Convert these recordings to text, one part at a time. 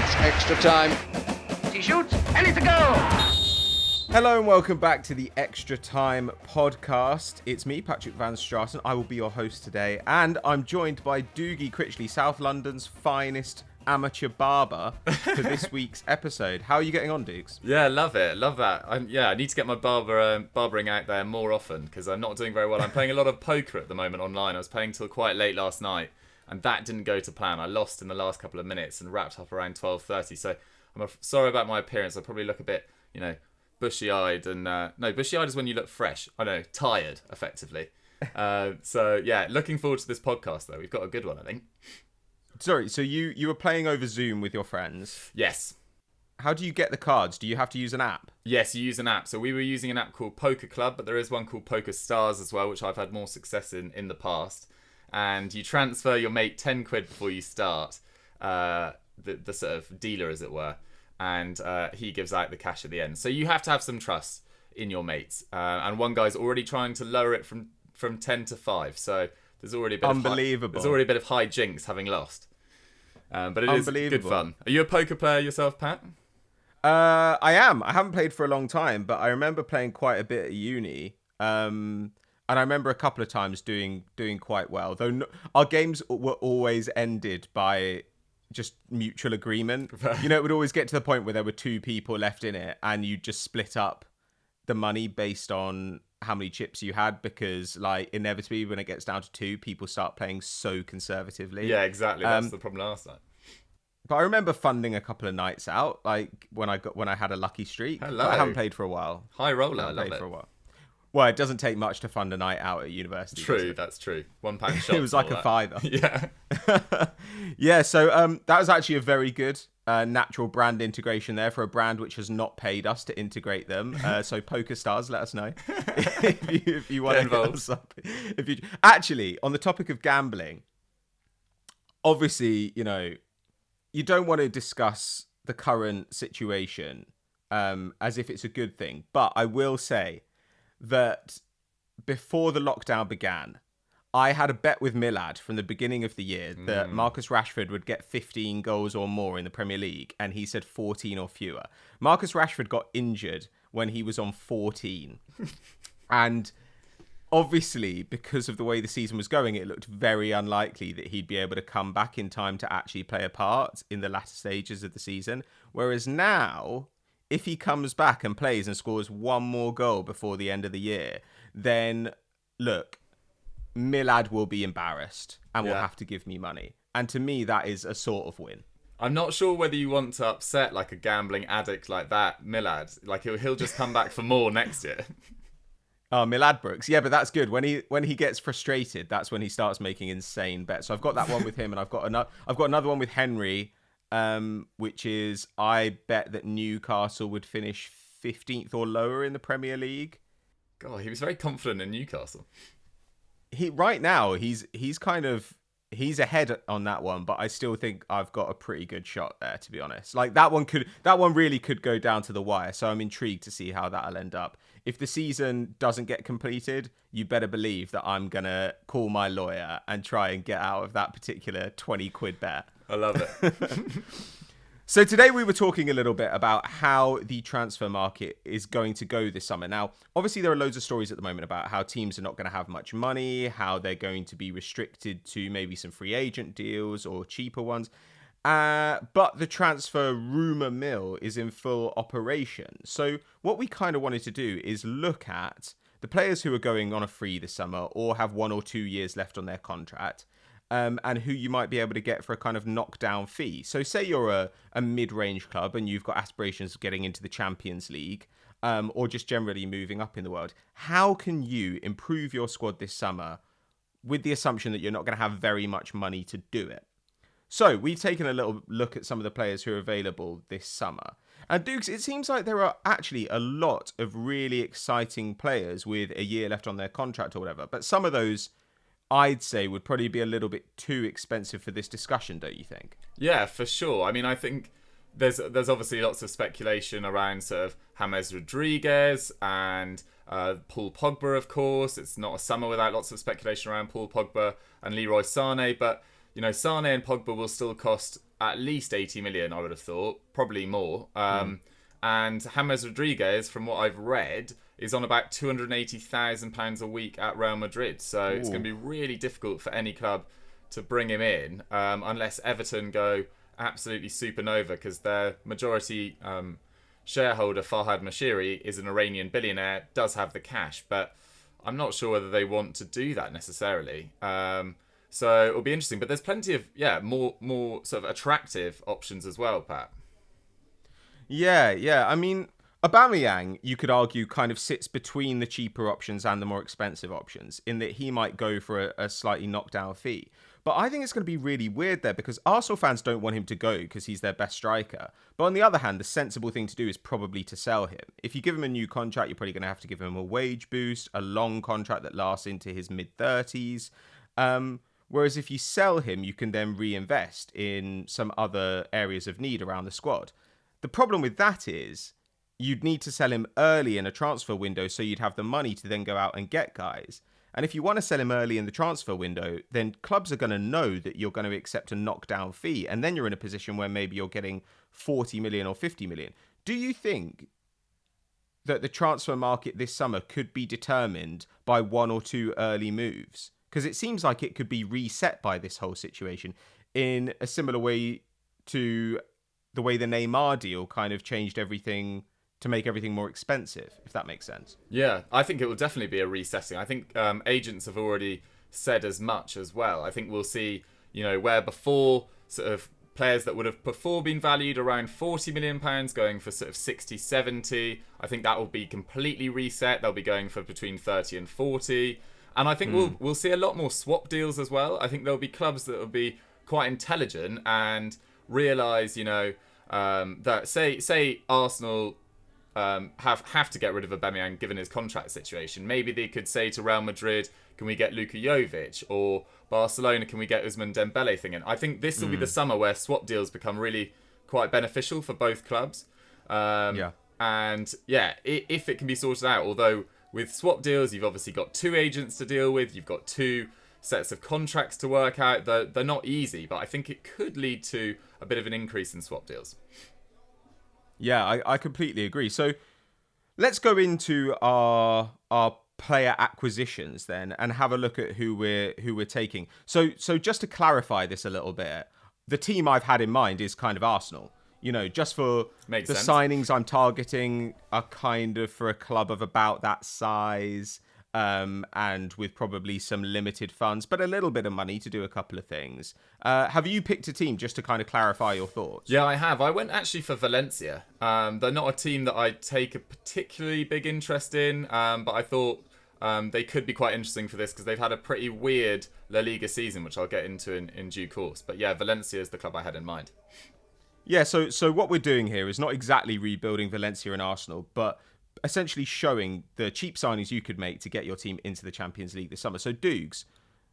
It's extra time. He shoots, and it's a goal! Hello and welcome back to the Extra Time podcast. It's me, Patrick Van Straten. I will be your host today, and I'm joined by Dougie Critchley, South London's finest amateur barber, for this week's episode. How are you getting on, Dukes? Yeah, love it. Love that. I need to get my barbering out there more often because I'm not doing very well. I'm playing a lot of poker at the moment online. I was playing till quite late last night, and that didn't go to plan. I lost in the last couple of minutes and wrapped up around 12:30. So I'm sorry about my appearance. I probably look a bit, bushy-eyed. And no, bushy-eyed is when you look fresh. I know, tired, effectively. So yeah, looking forward to this podcast though. We've got a good one, I think. Sorry, so you were playing over Zoom with your friends? Yes. How do you get the cards? Do you have to use an app? Yes, you use an app. So we were using an app called Poker Club, but there is one called Poker Stars as well, which I've had more success in the past. And you transfer your mate 10 quid before you start, the sort of dealer, as it were. And he gives out the cash at the end. So you have to have some trust in your mates. And one guy's already trying to lower it from 10 to 5. So there's already a bit Unbelievable. There's already a bit of high jinx having lost. But it is good fun. Are you a poker player yourself, Pat? I am. I haven't played for a long time, but I remember playing quite a bit at uni. And I remember a couple of times doing quite well. Though our games were always ended by just mutual agreement. It would always get to the point where there were two people left in it, and you just split up the money based on how many chips you had, because inevitably when it gets down to two, people start playing so conservatively. Yeah, exactly. That's the problem last time. But I remember funding a couple of nights out, when I had a lucky streak. Hello. But I haven't played for a while. High roller, I love it. For a while. Well, it doesn't take much to fund a night out at university. True, that's true. £1 shots. It was like a fiver. Yeah. Yeah, so that was actually a very good natural brand integration there for a brand which has not paid us to integrate them. So Poker Stars, let us know if you want to hit us up. Actually, on the topic of gambling, obviously, you don't want to discuss the current situation as if it's a good thing. But I will say that before the lockdown began, I had a bet with Milad from the beginning of the year that Marcus Rashford would get 15 goals or more in the Premier League, and he said 14 or fewer. Marcus Rashford got injured when he was on 14. And obviously, because of the way the season was going, it looked very unlikely that he'd be able to come back in time to actually play a part in the latter stages of the season. Whereas now, if he comes back and plays and scores one more goal before the end of the year, then look, Milad will be embarrassed and will have to give me money. And to me, that is a sort of win. I'm not sure whether you want to upset like a gambling addict like that, Milad. Like he'll just come back for more next year. Oh, Milad Brooks. Yeah, but that's good. When he gets frustrated, that's when he starts making insane bets. So I've got that one with him, and I've got another one with Henry, which is I bet that Newcastle would finish 15th or lower in the Premier League. God, he was very confident in Newcastle. Right now he's ahead on that one, but I still think I've got a pretty good shot there, to be honest. Like that one really could go down to the wire, so I'm intrigued to see how that'll end up. If the season doesn't get completed, you better believe that I'm gonna call my lawyer and try and get out of that particular 20 quid bet. I love it. So today we were talking a little bit about how the transfer market is going to go this summer. Now, obviously there are loads of stories at the moment about how teams are not going to have much money, how they're going to be restricted to maybe some free agent deals or cheaper ones. But the transfer rumour mill is in full operation. So what we kind of wanted to do is look at the players who are going on a free this summer or have 1 or 2 years left on their contract. And who you might be able to get for a kind of knockdown fee. So say you're a mid-range club and you've got aspirations of getting into the Champions League, or just generally moving up in the world. How can you improve your squad this summer with the assumption that you're not going to have very much money to do it? So we've taken a little look at some of the players who are available this summer. And Dukes, it seems like there are actually a lot of really exciting players with a year left on their contract or whatever. But some of those, I'd say, would probably be a little bit too expensive for this discussion, don't you think? Yeah, for sure. I mean, I think there's obviously lots of speculation around sort of James Rodriguez and Paul Pogba, of course. It's not a summer without lots of speculation around Paul Pogba and Leroy Sane, but Sane and Pogba will still cost at least 80 million, I would have thought, probably more. And James Rodriguez, from what I've read, is on about £280,000 a week at Real Madrid. So it's going to be really difficult for any club to bring him in, unless Everton go absolutely supernova, because their majority shareholder, Farhad Moshiri, is an Iranian billionaire, does have the cash, but I'm not sure whether they want to do that necessarily. So it'll be interesting. But there's plenty of, more sort of attractive options as well, Pat. Yeah. I mean, Aubameyang, you could argue, kind of sits between the cheaper options and the more expensive options, in that he might go for a slightly knockdown fee. But I think it's going to be really weird there, because Arsenal fans don't want him to go because he's their best striker. But on the other hand, the sensible thing to do is probably to sell him. If you give him a new contract, you're probably going to have to give him a wage boost, a long contract that lasts into his mid-30s. Whereas if you sell him, you can then reinvest in some other areas of need around the squad. The problem with that is you'd need to sell him early in a transfer window, so you'd have the money to then go out and get guys. And if you want to sell him early in the transfer window, then clubs are going to know that you're going to accept a knockdown fee. And then you're in a position where maybe you're getting 40 million or 50 million. Do you think that the transfer market this summer could be determined by one or two early moves? Because it seems like it could be reset by this whole situation in a similar way to the way the Neymar deal kind of changed everything to make everything more expensive, if that makes sense. Yeah, I think it will definitely be a resetting. I think agents have already said as much as well. I think we'll see, where before sort of players that would have before been valued around £40 million going for sort of 60, 70. I think that will be completely reset. They'll be going for between 30 and 40. And I think we'll see a lot more swap deals as well. I think there'll be clubs that will be quite intelligent and realise, that say Arsenal have to get rid of Aubameyang given his contract situation. Maybe they could say to Real Madrid, can we get Luka Jovic? Or Barcelona, can we get Ousmane Dembele thing in? I think this will be the summer where swap deals become really quite beneficial for both clubs. And if it can be sorted out, although with swap deals, you've obviously got two agents to deal with, you've got two sets of contracts to work out. They're not easy, but I think it could lead to a bit of an increase in swap deals. Yeah, I completely agree. So let's go into our player acquisitions then and have a look at who we're taking. So just to clarify this a little bit, the team I've had in mind is kind of Arsenal. Just for Makes the sense. signings I'm targeting are kind of for a club of about that size, and with probably some limited funds, but a little bit of money to do a couple of things. Have you picked a team, just to kind of clarify your thoughts? Yeah, I have. I went actually for Valencia. They're not a team that I take a particularly big interest in, but I thought they could be quite interesting for this because they've had a pretty weird La Liga season, which I'll get into in due course. But yeah, Valencia is the club I had in mind. Yeah, so what we're doing here is not exactly rebuilding Valencia and Arsenal, but essentially showing the cheap signings you could make to get your team into the Champions League this summer. So, Dougs,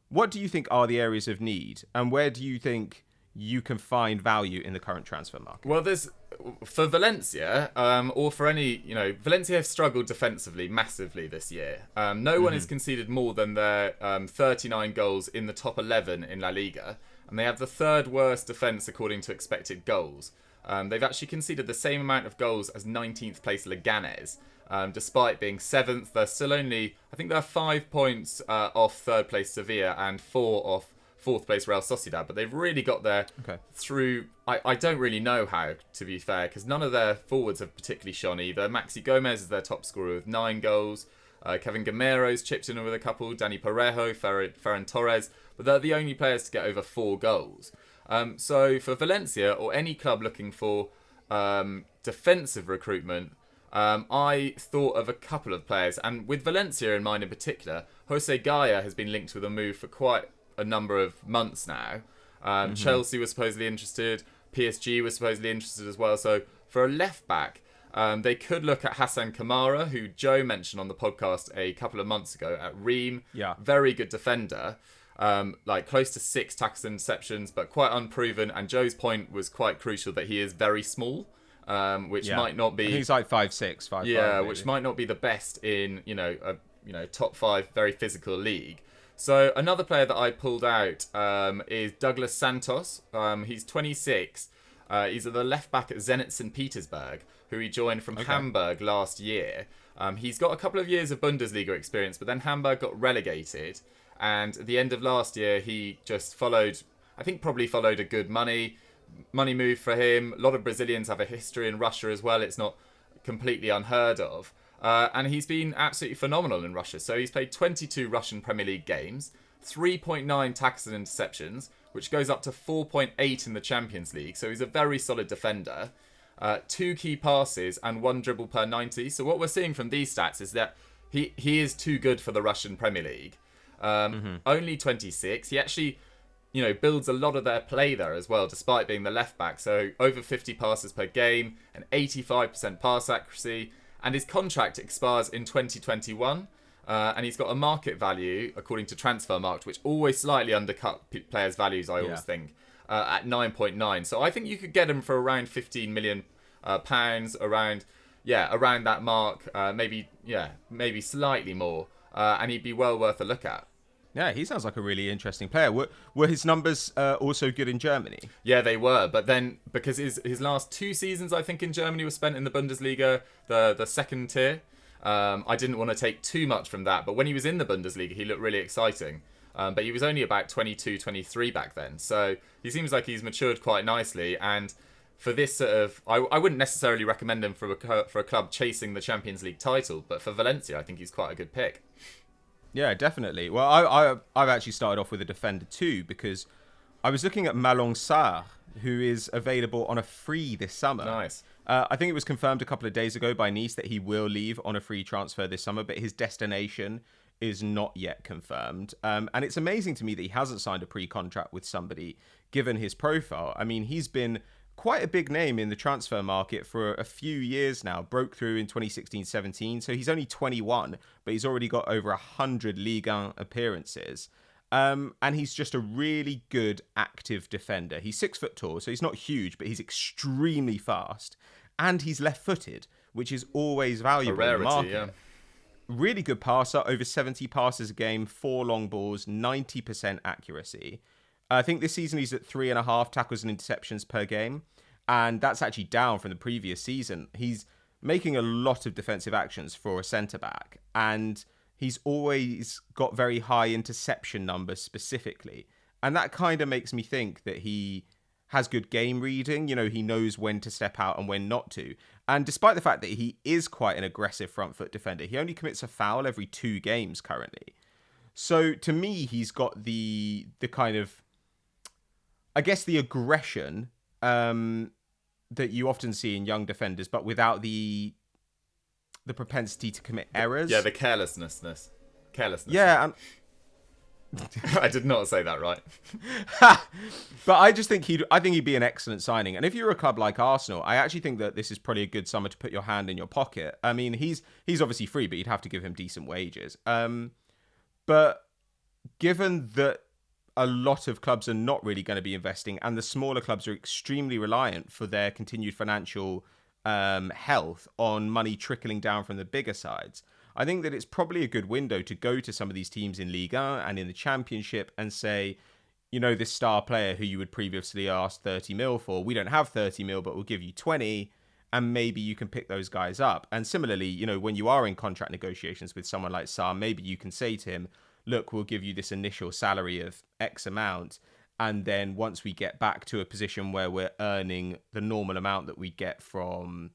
what do you think are the areas of need, and where do you think you can find value in the current transfer market? Well, for Valencia, or for any, Valencia have struggled defensively massively this year. No one has conceded more than their 39 goals in the top 11 in La Liga, and they have the third worst defence according to expected goals. They've actually conceded the same amount of goals as 19th place Leganés. Despite being 7th, they're still only, I think they're 5 points off 3rd place Sevilla and 4 off 4th place Real Sociedad. But they've really got there through, I don't really know how, to be fair, because none of their forwards have particularly shone either. Maxi Gomez is their top scorer with 9 goals. Kevin Gamero's chipped in with a couple. Dani Parejo, Ferran Torres. But they're the only players to get over 4 goals. So for Valencia, or any club looking for defensive recruitment, I thought of a couple of players. And with Valencia in mind in particular, Jose Gaya has been linked with a move for quite a number of months now. Chelsea was supposedly interested. PSG was supposedly interested as well. So for a left back, they could look at Hassan Kamara, who Joe mentioned on the podcast a couple of months ago at Reims. Yeah. Very good defender. Close to 6 tackles and interceptions, but quite unproven. And Joe's point was quite crucial that he is very small, which might not be. He's like 5'6", 5'5". Yeah, which might not be the best in a top 5 very physical league. So another player that I pulled out is Douglas Santos. He's 26. He's the left back at Zenit St. Petersburg, who he joined from Hamburg last year. He's got a couple of years of Bundesliga experience, but then Hamburg got relegated. And at the end of last year, he just followed a good money move for him. A lot of Brazilians have a history in Russia as well. It's not completely unheard of. And he's been absolutely phenomenal in Russia. So he's played 22 Russian Premier League games, 3.9 tackles and interceptions, which goes up to 4.8 in the Champions League. So he's a very solid defender. 2 key passes and 1 dribble per 90. So what we're seeing from these stats is that he is too good for the Russian Premier League. Only 26. He actually, builds a lot of their play there as well, despite being the left back. So over 50 passes per game, an 85% pass accuracy, and his contract expires in 2021. And he's got a market value, according to Transfermarkt, which always slightly undercut players' values, I always think, at 9.9. So I think you could get him for around 15 million pounds, around that mark, maybe slightly more, and he'd be well worth a look at. Yeah, he sounds like a really interesting player. Were his numbers also good in Germany? Yeah, they were, but then because his last 2 seasons, I think, in Germany were spent in the Bundesliga, the second tier. I didn't want to take too much from that, but when he was in the Bundesliga, he looked really exciting. But he was only about 22, 23 back then, so he seems like he's matured quite nicely. And for this sort of, I wouldn't necessarily recommend him for a club chasing the Champions League title, but for Valencia, I think he's quite a good pick. Yeah, definitely. Well, I've actually started off with a defender too, because I was looking at Malang Sarr, who is available on a free this summer. Nice. I think it was confirmed a couple of days ago by Nice that he will leave on a free transfer this summer, but his destination is not yet confirmed. And it's amazing to me that he hasn't signed a pre-contract with somebody, given his profile. I mean, he's been quite a big name in the transfer market for a few years now. Broke through in 2016-17, so he's only 21, but he's already got over 100 Ligue 1 appearances. And he's just a really good active defender. He's 6 foot tall, so he's not huge, but he's extremely fast. And he's left-footed, which is always valuable in the market. Yeah. Really good passer, over 70 passes a game, 4 long balls, 90% accuracy. I think this season he's at 3.5 tackles and interceptions per game, and that's actually down from the previous season. He's making a lot of defensive actions for a centre-back, and he's always got very high interception numbers specifically. And that kind of makes me think that he has good game reading. He knows when to step out and when not to. And despite the fact that he is quite an aggressive front foot defender, he only commits a foul every 2 games currently. So to me, he's got the kind of, I guess, the aggression that you often see in young defenders, but without the propensity to commit errors. Yeah, the carelessness. Yeah. I did not say that right. But I just think he'd be an excellent signing. And if you're a club like Arsenal, I actually think that this is probably a good summer to put your hand in your pocket. I mean, he's obviously free, but you'd have to give him decent wages. But given that a lot of clubs are not really going to be investing, and the smaller clubs are extremely reliant for their continued financial health on money trickling down from the bigger sides, I think that it's probably a good window to go to some of these teams in Ligue 1 and in the Championship and say, this star player who you would previously ask 30 mil for, we don't have 30 mil, but we'll give you 20, and maybe you can pick those guys up. And similarly, when you are in contract negotiations with someone like Sarr, maybe you can say to him, look, we'll give you this initial salary of X amount, and then once we get back to a position where we're earning the normal amount that we get from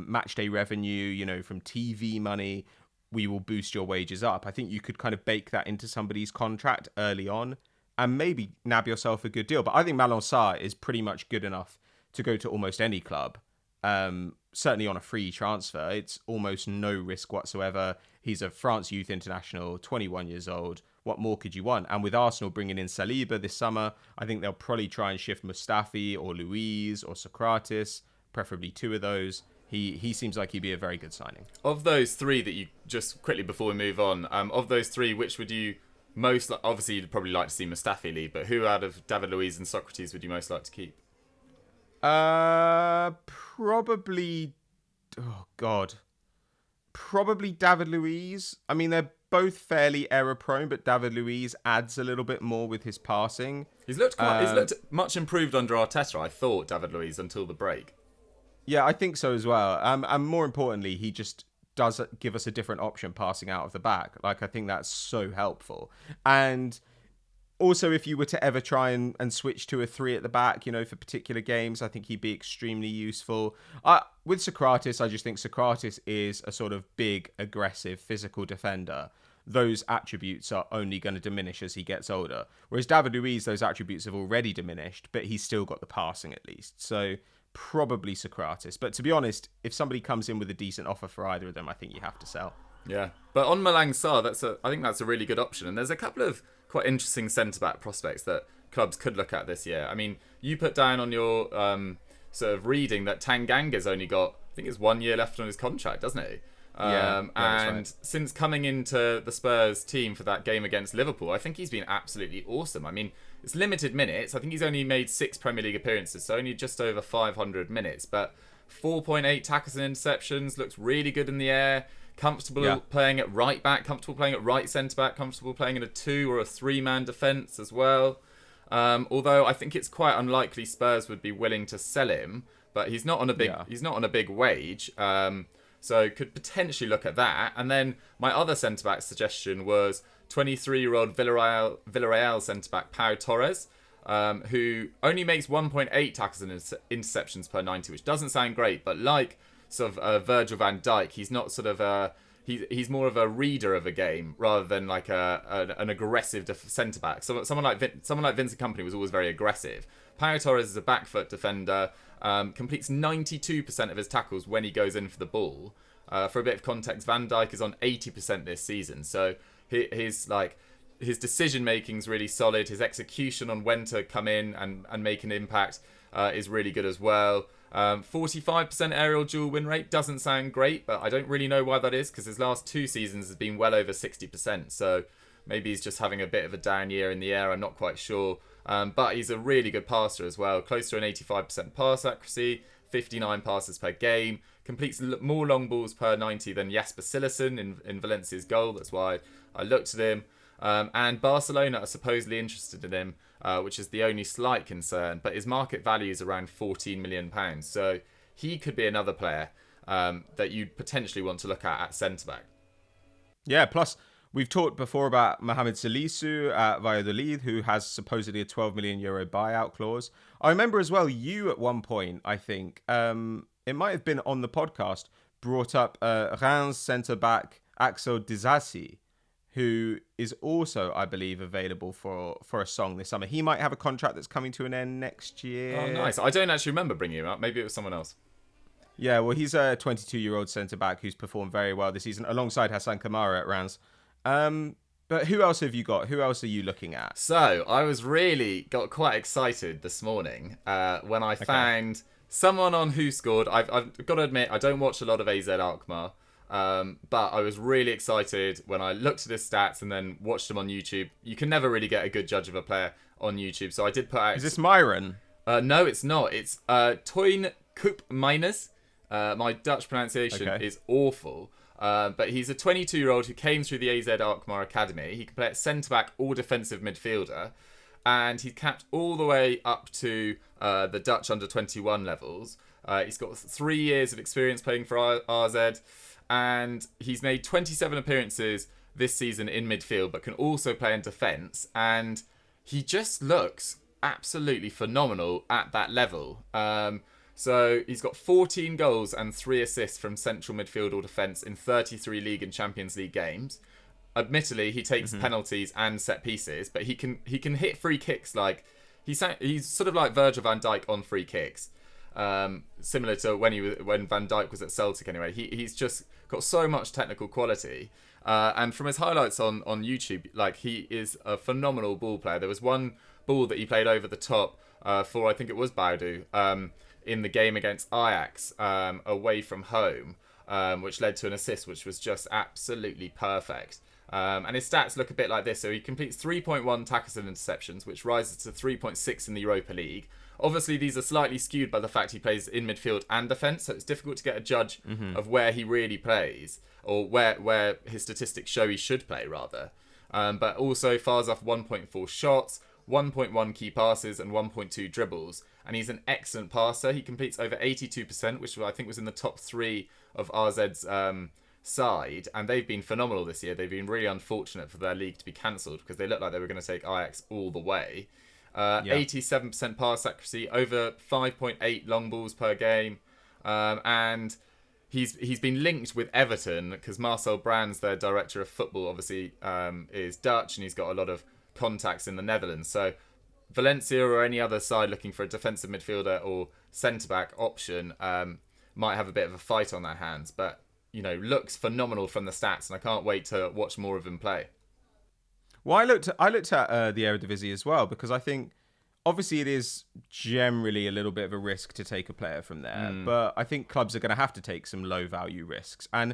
match day revenue, from TV money, we will boost your wages up. I think you could kind of bake that into somebody's contract early on and maybe nab yourself a good deal. But I think Malang Sarr is pretty much good enough to go to almost any club. Certainly on a free transfer, it's almost no risk whatsoever. He's a France youth international, 21 years old. What more could you want? And with Arsenal bringing in Saliba this summer, I think they'll probably try and shift Mustafi or Luiz or Socrates, preferably 2 of those. He seems like he'd be a very good signing. Of those 3 that you, just quickly before we move on, of those 3, which would you most, obviously you'd probably like to see Mustafi leave, but who out of David Luiz and Socrates would you most like to keep? Probably probably David Luiz. I mean, they're both fairly error prone, but David Luiz adds a little bit more with his passing. He's looked much improved under Arteta, I thought, David Luiz, until the break. Yeah, I think so as well. And more importantly, he just does give us a different option passing out of the back. Like, I think that's so helpful. And also, if you were to ever try and switch to a 3 at the back, you know, for particular games, I think he'd be extremely useful. With Socrates, I just think Socrates is a sort of big, aggressive, physical defender. Those attributes are only going to diminish as he gets older. Whereas David Luiz, those attributes have already diminished, but he's still got the passing at least. So probably Socrates. But to be honest, if somebody comes in with a decent offer for either of them, I think you have to sell. Yeah, but on Malang Sarr, I think that's a really good option. And there's a couple of quite interesting centre-back prospects that clubs could look at this year. I mean, you put down on your sort of reading that Tanganga's only got, I think it's 1 year left on his contract, doesn't he? And right. Since coming into the Spurs team for that game against Liverpool, I think he's been absolutely awesome. I mean, it's limited minutes. I think he's only made 6 Premier League appearances, so only just over 500 minutes. But 4.8 tackles and interceptions, looks really good in the air. Comfortable playing at right back, comfortable playing at right centre back, comfortable playing in a 2 or a 3-man defence as well. Although I think it's quite unlikely Spurs would be willing to sell him, but he's not on a big wage. So could potentially look at that. And then my other centre-back suggestion was 23-year-old Villarreal centre-back Pau Torres, who only makes 1.8 tackles and interceptions per 90, which doesn't sound great, but like sort of Virgil van Dijk, he's not sort of he's more of a reader of a game rather than like an aggressive centre-back. Someone like Vincent Kompany was always very aggressive. Pau Torres is a back foot defender. Completes 92% of his tackles when he goes in for the ball. For a bit of context, Van Dijk is on 80% this season. So his decision making is really solid. His execution on when to come in and make an impact is really good as well. 45% aerial dual win rate doesn't sound great, but I don't really know why that is because his last 2 seasons has been well over 60%. So maybe he's just having a bit of a down year in the air. I'm not quite sure. But he's a really good passer as well. Close to an 85% pass accuracy, 59 passes per game. Completes more long balls per 90 than Jasper Cillessen in Valencia's goal. That's why I looked at him. And Barcelona are supposedly interested in him, which is the only slight concern. But his market value is around £14 million. So he could be another player that you'd potentially want to look at centre-back. Yeah, plus we've talked before about Mohamed Salisu at Valladolid, who has supposedly a €12 million buyout clause. I remember as well, you at one point, I think, it might have been on the podcast, brought up Reims centre-back Axel Disasi, who is also, I believe, available for a song this summer. He might have a contract that's coming to an end next year. Oh, nice. I don't actually remember bringing him up. Maybe it was someone else. Yeah, well, he's a 22-year-old centre-back who's performed very well this season, alongside Hassan Kamara at Reims. But who else have you got? Who else are you looking at? So I was got quite excited this morning when I found someone on Who Scored. I've got to admit, I don't watch a lot of AZ Alkmaar, but I was really excited when I looked at his stats and then watched him on YouTube. You can never really get a good judge of a player on YouTube, so I did put out... Is this Myron? No, it's not. It's Toyn Koopmeiners. My Dutch pronunciation is awful. But he's a 22-year-old who came through the AZ Alkmaar Academy. He can play at centre-back or defensive midfielder. And he's capped all the way up to the Dutch under-21 levels. He's got 3 years of experience playing for RZ. And he's made 27 appearances this season in midfield, but can also play in defence. And he just looks absolutely phenomenal at that level. So he's got 14 goals and 3 assists from central midfield or defence in 33 League and Champions League games. Admittedly, he takes penalties and set pieces, but he can hit free kicks like he's sort of like Virgil van Dijk on free kicks, similar to when Van Dijk was at Celtic. Anyway, he's just got so much technical quality, and from his highlights on YouTube, like he is a phenomenal ball player. There was one ball that he played over the top for I think it was Baudu. In the game against Ajax away from home, which led to an assist, which was just absolutely perfect. And his stats look a bit like this. So he completes 3.1 tackles and interceptions, which rises to 3.6 in the Europa League. Obviously, these are slightly skewed by the fact he plays in midfield and defence, so it's difficult to get a judge of where he really plays, or where his statistics show he should play, rather. But also fires off 1.4 shots, 1.1 key passes, and 1.2 dribbles. And he's an excellent passer. He completes over 82%, which I think was in the top 3 of RZ's side. And they've been phenomenal this year. They've been really unfortunate for their league to be cancelled, because they looked like they were going to take Ajax all the way. 87% pass accuracy, over 5.8 long balls per game, and he's been linked with Everton because Marcel Brands, their director of football, obviously is Dutch, and he's got a lot of contacts in the Netherlands. So Valencia or any other side looking for a defensive midfielder or centre back option might have a bit of a fight on their hands, but looks phenomenal from the stats, and I can't wait to watch more of him play. Well, I looked at the Eredivisie as well, because I think obviously it is generally a little bit of a risk to take a player from there, but I think clubs are going to have to take some low value risks. And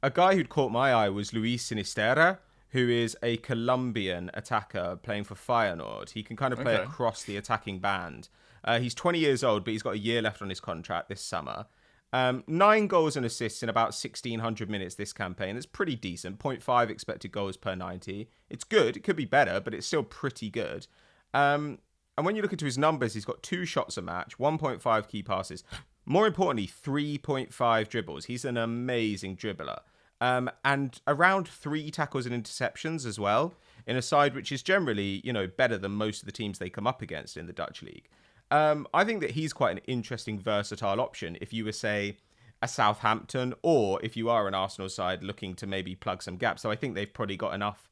a guy who'd caught my eye was Luis Sinisterra, who is a Colombian attacker playing for Feyenoord. He can kind of play across the attacking band. He's 20 years old, but he's got a year left on his contract this summer. 9 goals and assists in about 1,600 minutes this campaign. That's pretty decent. 0.5 expected goals per 90. It's good. It could be better, but it's still pretty good. And when you look into his numbers, he's got 2 shots a match, 1.5 key passes. More importantly, 3.5 dribbles. He's an amazing dribbler. And around 3 tackles and interceptions as well, in a side which is generally, better than most of the teams they come up against in the Dutch league. I think that he's quite an interesting, versatile option if you were, say, a Southampton, or if you are an Arsenal side looking to maybe plug some gaps. So I think they've probably got enough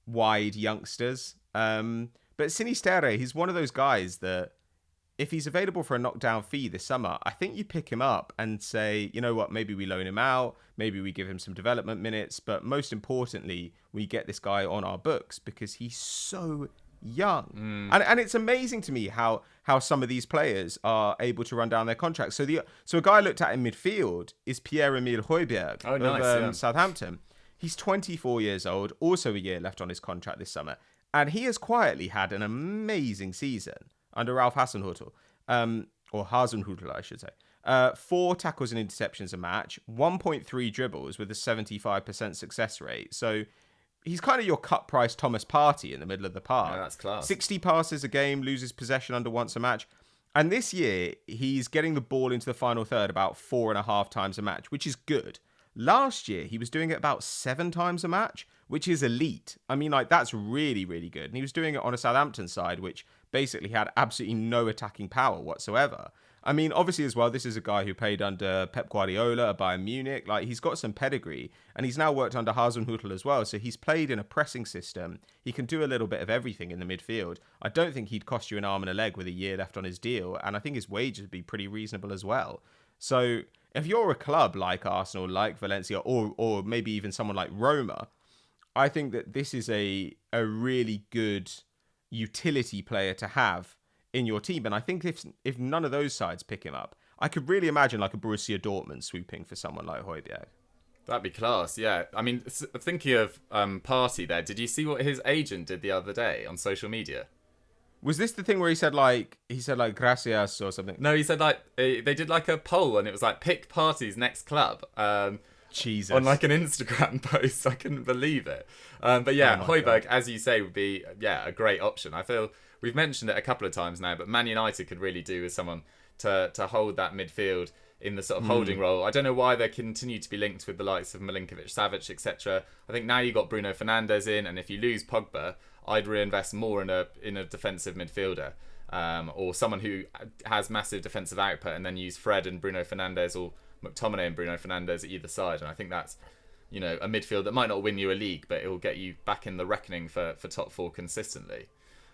wide youngsters. But Sinisterra, he's one of those guys that if he's available for a knockdown fee this summer, I think you pick him up and say, you know what, maybe we loan him out, maybe we give him some development minutes, but most importantly, we get this guy on our books because he's so young. And it's amazing to me how some of these players are able to run down their contracts. So a guy I looked at in midfield is Pierre-Emile Højbjerg of Southampton. He's 24 years old, also a year left on his contract this summer. And he has quietly had an amazing season under Ralph Hasenhüttl, or Hasenhüttl, I should say. 4 tackles and interceptions a match, 1.3 dribbles with a 75% success rate. So he's kind of your cut price Thomas Partey in the middle of the park. Yeah, that's class. 60 passes a game, loses possession under once a match. And this year, he's getting the ball into the final third about 4.5 times a match, which is good. Last year, he was doing it about 7 times a match, which is elite. I mean, that's really, really good. And he was doing it on a Southampton side, which basically had absolutely no attacking power whatsoever. I mean, obviously as well, this is a guy who played under Pep Guardiola at Bayern Munich. He's got some pedigree, and he's now worked under Hasenhüttl as well. So he's played in a pressing system. He can do a little bit of everything in the midfield. I don't think he'd cost you an arm and a leg with a year left on his deal, and I think his wages would be pretty reasonable as well. So if you're a club like Arsenal, like Valencia, or maybe even someone like Roma, I think that this is a really good utility player to have in your team. And I think if none of those sides pick him up, I could really imagine like a Borussia Dortmund swooping for someone like Højbjerg. That'd be class, yeah. I mean, thinking of Partey there, did you see what his agent did the other day on social media? Was this the thing where he said gracias or something? No, he said they did like a poll, and it was like pick Partey's next club. Jesus. On like an Instagram post. I couldn't believe it. But yeah, Højbjerg, as you say, would be a great option. I feel we've mentioned it a couple of times now, but Man United could really do with someone to hold that midfield in the sort of holding role. I don't know why they continue to be linked with the likes of Milinkovic-Savic, etc. I think now you've got Bruno Fernandes in, and if you lose Pogba, I'd reinvest more in a defensive midfielder, or someone who has massive defensive output, and then use Fred and Bruno Fernandes, or McTominay and Bruno Fernandes at either side. And I think that's a midfield that might not win you a league, but it will get you back in the reckoning for top 4 consistently.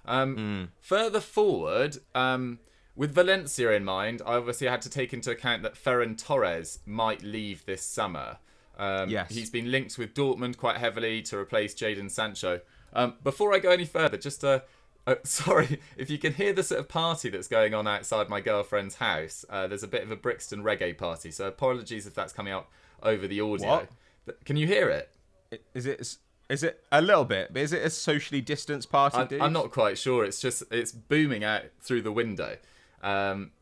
Further forward, with Valencia in mind, I obviously had to take into account that Ferran Torres might leave this summer. Yes. He's been linked with Dortmund quite heavily to replace Jadon Sancho. Before I go any further, just sorry, if you can hear the sort of party that's going on outside my girlfriend's house, there's a bit of a Brixton reggae party, so apologies if that's coming out over the audio. What? Can you hear it? Is Is it a little bit? But is it a socially distanced party, dude? I'm not quite sure. It's booming out through the window,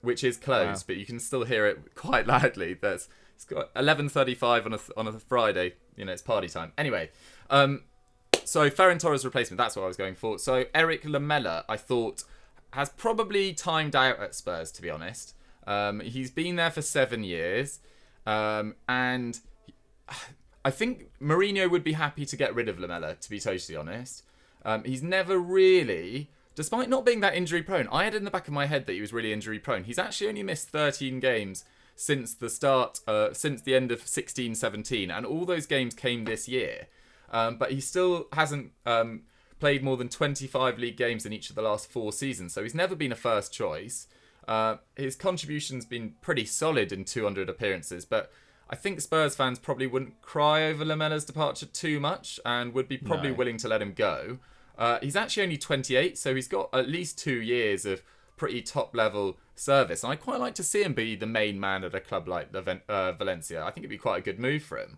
which is closed, but you can still hear it quite loudly. It's got 11:35 on a Friday. It's party time. Anyway, so Ferran Torres' replacement. That's what I was going for. So Eric Lamela, I thought, has probably timed out at Spurs, to be honest. He's been there for 7 years, and I think Mourinho would be happy to get rid of Lamela, to be totally honest. He's never really, despite not being that injury prone, I had in the back of my head that he was really injury prone. He's actually only missed 13 games since the end of 16-17, and all those games came this year. But he still hasn't played more than 25 league games in each of the last 4 seasons, so he's never been a first choice. His contribution's been pretty solid in 200 appearances, but I think Spurs fans probably wouldn't cry over Lamela's departure too much and would be probably willing to let him go. He's actually only 28, so he's got at least 2 years of pretty top-level service. And I'd quite like to see him be the main man at a club like Valencia. I think it'd be quite a good move for him.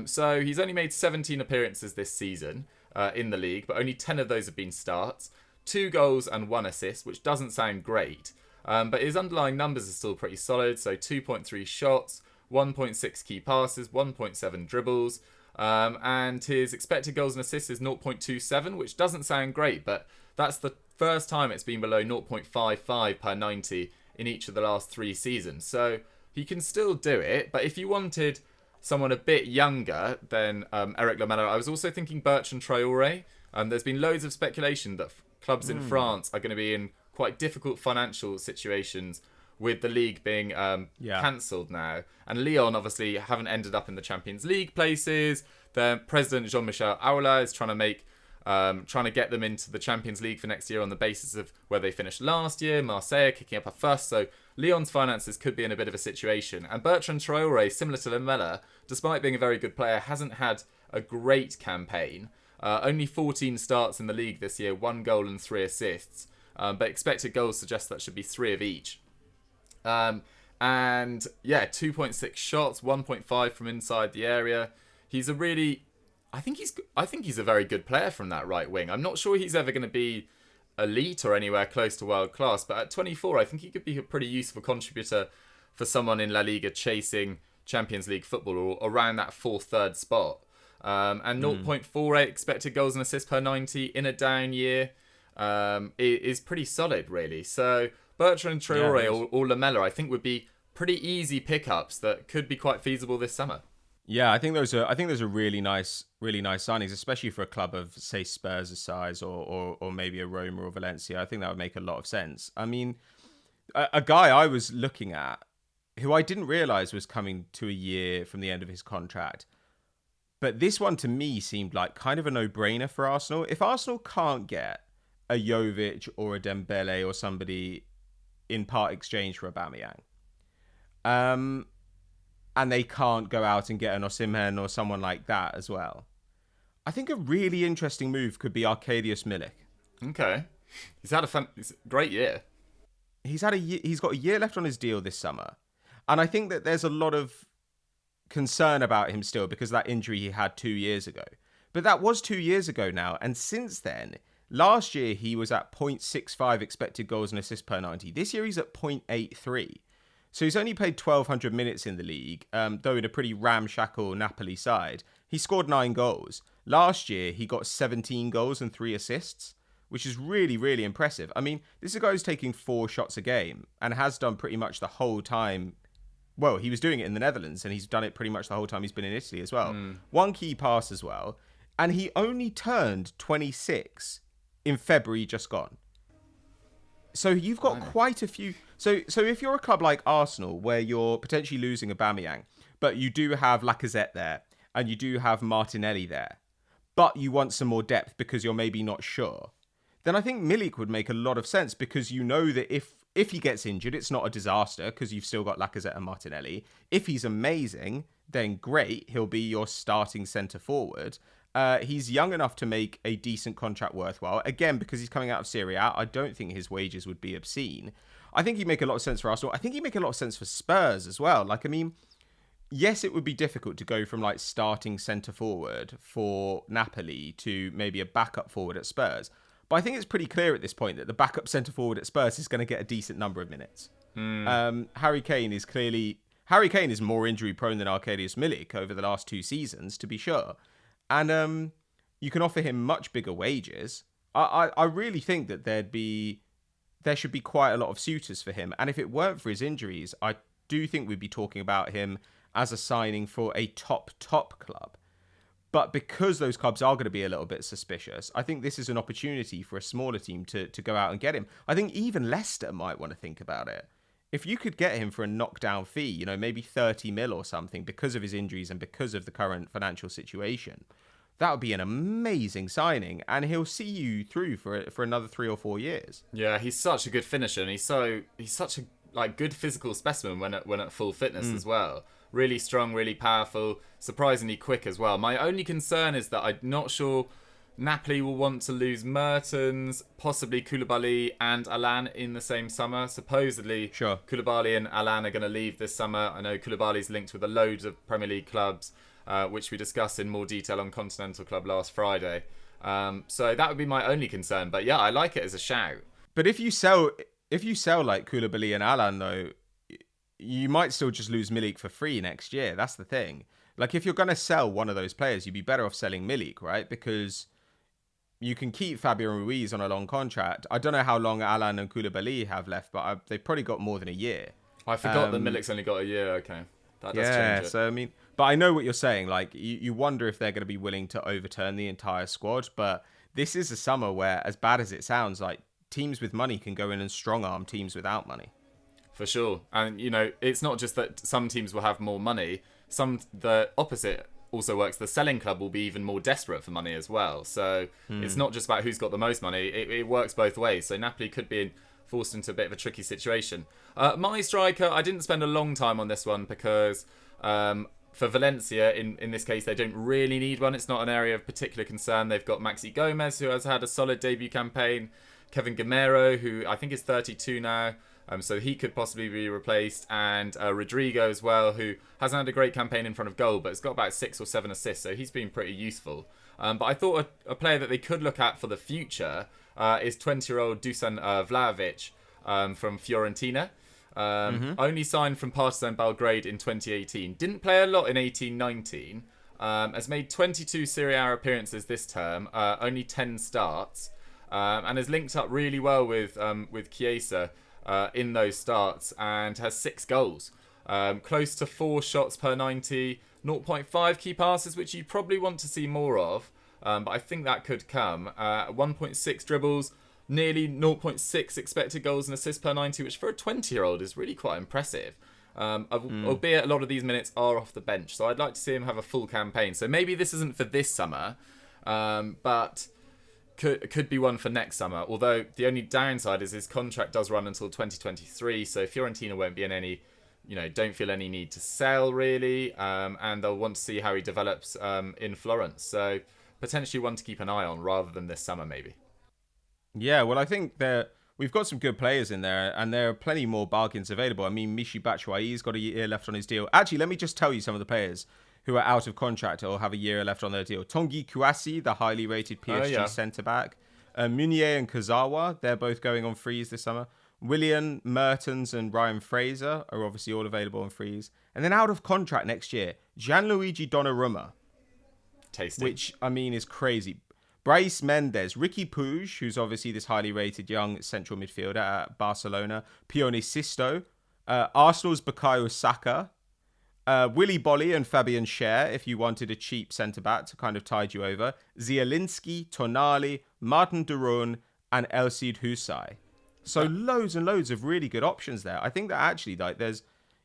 So he's only made 17 appearances this season in the league, but only 10 of those have been starts. 2 goals and 1 assist, which doesn't sound great. But his underlying numbers are still pretty solid, so 2.3 shots, 1.6 key passes, 1.7 dribbles, and his expected goals and assists is 0.27, which doesn't sound great, but that's the first time it's been below 0.55 per 90 in each of the last 3 seasons. So he can still do it, but if you wanted someone a bit younger than Eric Lamela, I was also thinking Bertrand Traoré. There's been loads of speculation that clubs in France are going to be in quite difficult financial situations with the league being cancelled now. And Lyon obviously haven't ended up in the Champions League places. Their president, Jean-Michel Aulas, is trying to get them into the Champions League for next year on the basis of where they finished last year. Marseille kicking up a fuss. So Lyon's finances could be in a bit of a situation. And Bertrand Traoré, similar to Lamela, despite being a very good player, hasn't had a great campaign. Only 14 starts in the league this year, 1 goal and 3 assists. But expected goals suggest that should be 3 of each. And yeah, 2.6 shots, 1.5 from inside the area. I think he's a very good player from that right wing. I'm not sure he's ever going to be elite or anywhere close to world class, but at 24, I think he could be a pretty useful contributor for someone in La Liga chasing Champions League football or around that 4th, 3rd spot. And 0.48 expected goals and assists per 90 in a down year is pretty solid, really. So Bertrand Traoré or Lamela, I think, would be pretty easy pickups that could be quite feasible this summer. Yeah, I think those are really nice signings, especially for a club of, say, Spurs' size or maybe a Roma or Valencia. I think that would make a lot of sense. I mean, a guy I was looking at who I didn't realise was coming to a year from the end of his contract, but this one to me seemed like kind of a no-brainer for Arsenal. If Arsenal can't get a Jovic or a Dembele or somebody in part exchange for Aubameyang, and they can't go out and get an Osimhen or someone like that as well, I think a really interesting move could be Arkadiusz Milik. Okay. He's had a great year. He's got a year left on his deal this summer. And I think that there's a lot of concern about him still because of that injury he had 2 years ago. But that was 2 years ago now. And since then, last year he was at 0.65 expected goals and assists per 90. This year he's at 0.83. So he's only played 1,200 minutes in the league, though in a pretty ramshackle Napoli side. He scored 9 goals. Last year, he got 17 goals and 3 assists, which is really, really impressive. I mean, this is a guy who's taking 4 shots a game and has done pretty much the whole time. Well, he was doing it in the Netherlands, and he's done it pretty much the whole time he's been in Italy as well. 1 key pass as well. And he only turned 26 in February just gone. So you've got quite a few. So if you're a club like Arsenal, where you're potentially losing Aubameyang, but you do have Lacazette there, and you do have Martinelli there, but you want some more depth because you're maybe not sure, then I think Milik would make a lot of sense because you know that if he gets injured, it's not a disaster because you've still got Lacazette and Martinelli. If he's amazing, then great, he'll be your starting centre forward. He's young enough to make a decent contract worthwhile. Again, because he's coming out of Serie A, I don't think his wages would be obscene. I think he'd make a lot of sense for Arsenal. I think he'd make a lot of sense for Spurs as well. Like, I mean, yes, it would be difficult to go from like starting centre forward for Napoli to maybe a backup forward at Spurs. But I think it's pretty clear at this point that the backup centre forward at Spurs is going to get a decent number of minutes. Harry Kane is more injury prone than Arkadiusz Milik over the last 2 seasons, to be sure. And you can offer him much bigger wages. I really think that there should be quite a lot of suitors for him. And if it weren't for his injuries, I do think we'd be talking about him as a signing for a top club. But because those clubs are going to be a little bit suspicious, I think this is an opportunity for a smaller team to go out and get him. I think even Leicester might want to think about it. If you could get him for a knockdown fee, maybe 30 mil or something because of his injuries and because of the current financial situation, that would be an amazing signing, and he'll see you through for another 3 or 4 years. Yeah, he's such a good finisher, and he's such a good physical specimen when at full fitness as well. Really strong, really powerful, surprisingly quick as well. My only concern is that I'm not sure Napoli will want to lose Mertens, possibly Koulibaly and Alan in the same summer. Supposedly, sure, Koulibaly and Alan are going to leave this summer. I know Koulibaly's linked with a load of Premier League clubs, which we discussed in more detail on Continental Club last Friday. So that would be my only concern. But yeah, I like it as a shout. But if you sell like Koulibaly and Alan, though, you might still just lose Milik for free next year. That's the thing. Like, if you're going to sell one of those players, you'd be better off selling Milik, right? Because you can keep Fabian Ruiz on a long contract. I don't know how long Alan and Koulibaly have left, but they've probably got more than a year. I forgot that Milik's only got a year. Okay. That does change it. So, I mean, but I know what you're saying. Like, you wonder if they're going to be willing to overturn the entire squad. But this is a summer where, as bad as it sounds, like, teams with money can go in and strong-arm teams without money. For sure. And, it's not just that some teams will have more money. The opposite also works. The selling club will be even more desperate for money as well. So it's not just about who's got the most money. It works both ways. So Napoli could be forced into a bit of a tricky situation. My striker, I didn't spend a long time on this one because for Valencia, in this case, they don't really need one. It's not an area of particular concern. They've got Maxi Gomez, who has had a solid debut campaign. Kevin Gamero, who I think is 32 now. So he could possibly be replaced. And Rodrigo as well, who hasn't had a great campaign in front of goal, but has got about 6 or 7 assists. So he's been pretty useful. But I thought a player that they could look at for the future is 20-year-old Dusan Vlahovic from Fiorentina. Only signed from Partizan Belgrade in 2018. Didn't play a lot in 18-19. Has made 22 Serie A appearances this term. Only 10 starts. And has linked up really well with Chiesa in those starts and has 6 goals. Close to 4 shots per 90, 0.5 key passes, which you probably want to see more of. But I think that could come. 1.6 dribbles, nearly 0.6 expected goals and assists per 90, which for a 20-year-old is really quite impressive. Albeit a lot of these minutes are off the bench. So I'd like to see him have a full campaign. So maybe this isn't for this summer, but could be one for next summer. Although the only downside is his contract does run until 2023. So Fiorentina won't be in any, don't feel any need to sell really. And they'll want to see how he develops in Florence. So potentially one to keep an eye on rather than this summer maybe. Yeah, well, I think we've got some good players in there, and there are plenty more bargains available. I mean, Michy Batshuayi's got a year left on his deal. Actually, let me just tell you some of the players who are out of contract or have a year left on their deal. Tanguy Kouassi, the highly rated PSG centre-back. Meunier and Kurzawa, they're both going on freeze this summer. Willian, Mertens and Ryan Fraser are obviously all available on freeze. And then out of contract next year, Gianluigi Donnarumma. Tasty. Which, I mean, is crazy. Brais Mendes, Ricky Puig, who's obviously this highly rated young central midfielder at Barcelona. Pione Sisto. Arsenal's Bukayo Saka. Willy Bolly and Fabian Schär, if you wanted a cheap centre-back to kind of tide you over. Zielinski, Tonali, Martin Duron, and El Cid Husai. So loads and loads of really good options there. I think that actually,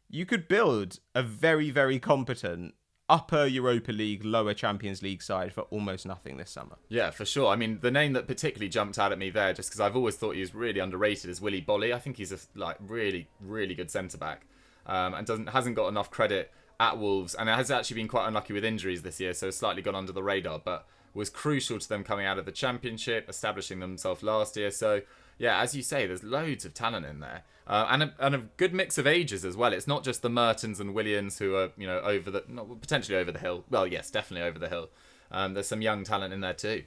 you could build a very, very competent upper Europa League, lower Champions League side for almost nothing this summer. Yeah, for sure. I mean, the name that particularly jumped out at me there, just because I've always thought he was really underrated, is Willy Bolly. I think he's a really, really good centre-back. And hasn't got enough credit at Wolves, and it has actually been quite unlucky with injuries this year, so slightly gone under the radar, but was crucial to them coming out of the Championship, establishing themselves last year. So yeah, as you say, there's loads of talent in there. And a good mix of ages as well. It's not just the Mertens and Williams who are, potentially over the hill. Well, yes, definitely over the hill. There's some young talent in there too.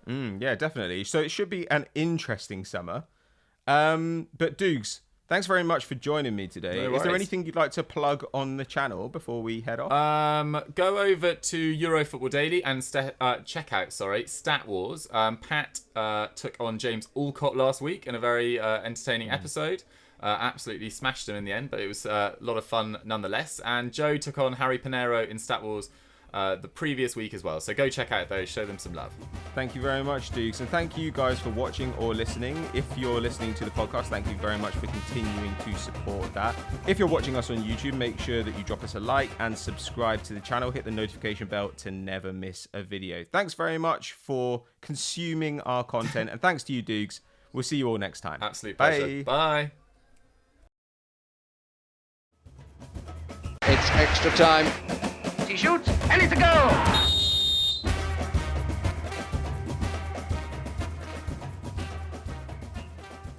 Yeah, definitely. So it should be an interesting summer. But Dougs, thanks very much for joining me today. No Is there worries. anything you'd like to plug on the channel before we head off? Go over to EuroFootball Daily and check out Stat Wars. Pat took on James Alcott last week in a very entertaining episode. Absolutely smashed him in the end, but it was a lot of fun nonetheless. And Joe took on Harry Pinero in Stat Wars the previous week as well. So go check out those, show them some love. Thank you very much, Dukes. And thank you guys for watching or listening. If you're listening to the podcast, thank you very much for continuing to support that. If you're watching us on YouTube, make sure that you drop us a like and subscribe to the channel. Hit the notification bell to never miss a video. Thanks very much for consuming our content. And thanks to you, Dukes. We'll see you all next time. Absolute pleasure. Bye. It's extra time. He shoots, and it's a goal!